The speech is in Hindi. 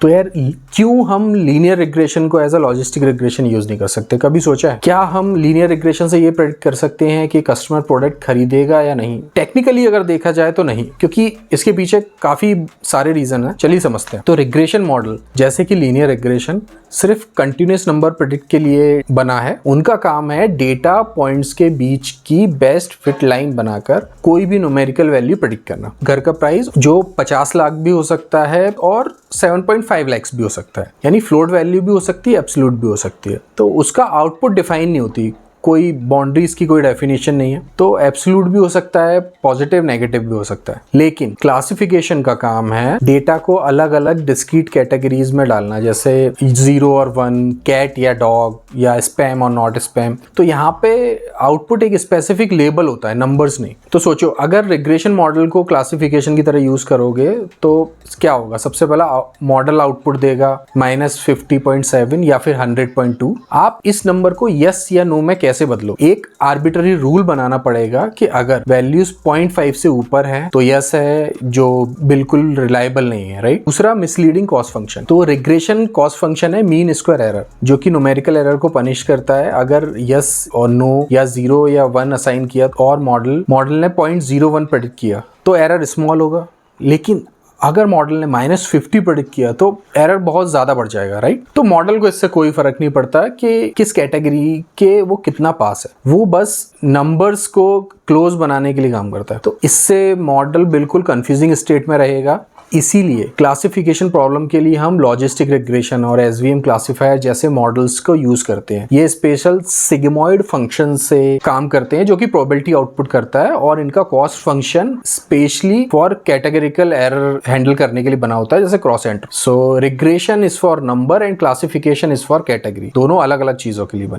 तो यार क्यों हम लीनियर रिग्रेशन को as a logistic regression use नहीं कर सकते? कभी सोचा है क्या हम लीनियर रिग्रेशन से ये प्रेडिक्ट कर सकते हैं कि कस्टमर प्रोडक्ट खरीदेगा या नहीं? टेक्निकली अगर देखा जाए तो नहीं, क्योंकि इसके पीछे काफी सारे रीजन है। चलिए समझते हैं। तो रिग्रेशन मॉडल जैसे कि लीनियर रिग्रेशन सिर्फ कंटिन्यूस नंबर प्रेडिक्ट के लिए बना है। उनका काम है डेटा पॉइंट्स के बीच की बेस्ट फिट लाइन बनाकर कोई भी न्यूमेरिकल वैल्यू प्रेडिक्ट करना। घर का प्राइस जो 50 लाख भी हो सकता है और 7.5 लाख भी हो सकता है, यानी फ्लोट वैल्यू भी हो सकती है, एब्सोल्यूट भी हो सकती है। तो उसका आउटपुट डिफाइन नहीं होती, कोई बाउंड्रीज की कोई डेफिनेशन नहीं है। तो एब्सोल्यूट भी हो सकता है, पॉजिटिव नेगेटिव भी हो सकता है। लेकिन क्लासिफिकेशन का काम है डेटा को अलग अलग डिस्क्रीट कैटेगरीज में डालना, जैसे 0 और 1, कैट या डॉग, या स्पैम और नॉट स्पैम। तो यहाँ पे आउटपुट एक स्पेसिफिक लेबल होता है, नंबर्स नहीं। तो सोचो अगर रिग्रेशन मॉडल को क्लासिफिकेशन की तरह यूज करोगे तो क्या होगा? सबसे पहला मॉडल आउटपुट देगा -50.7 या फिर 100.2। आप इस नंबर को यस या नो में कैसे बदलो? एक आर्बिट्ररी रूल बनाना पड़ेगा कि अगर वैल्यूज 0.5 से ऊपर है तो यस है, जो बिल्कुल रिलायबल नहीं है, राइट? दूसरा मिसलीडिंग कॉस्ट फंक्शन। तो रिग्रेशन कॉस्ट फंक्शन है मीन स्क्वायर एरर, जो कि न्यूमेरिकल एरर को पनिश करता है। अगर यस और नो या 0 या 1 असाइन किया और मॉडल ने 0.01 प्रेडिक्ट किया तो एरर स्मॉल होगा। लेकिन अगर मॉडल ने -50 प्रेडिक्ट किया तो एरर बहुत ज्यादा बढ़ जाएगा, राइट? तो मॉडल को इससे कोई फर्क नहीं पड़ता कि किस कैटेगरी के वो कितना पास है, वो बस नंबर्स को क्लोज बनाने के लिए काम करता है। तो इससे मॉडल बिल्कुल कंफ्यूजिंग स्टेट में रहेगा। इसीलिए क्लासिफिकेशन प्रॉब्लम के लिए हम लॉजिस्टिक रिग्रेशन और एसवीएम क्लासिफायर जैसे मॉडल्स को यूज करते हैं। ये स्पेशल सिग्मॉइड फंक्शन से काम करते हैं जो कि प्रोबेबिलिटी आउटपुट करता है, और इनका cost function specially for categorical error handle करने के लिए बना होता है, जैसे cross entry. So regression is for number and classification is for category. दोनों अलग अलग चीजों के लिए बने।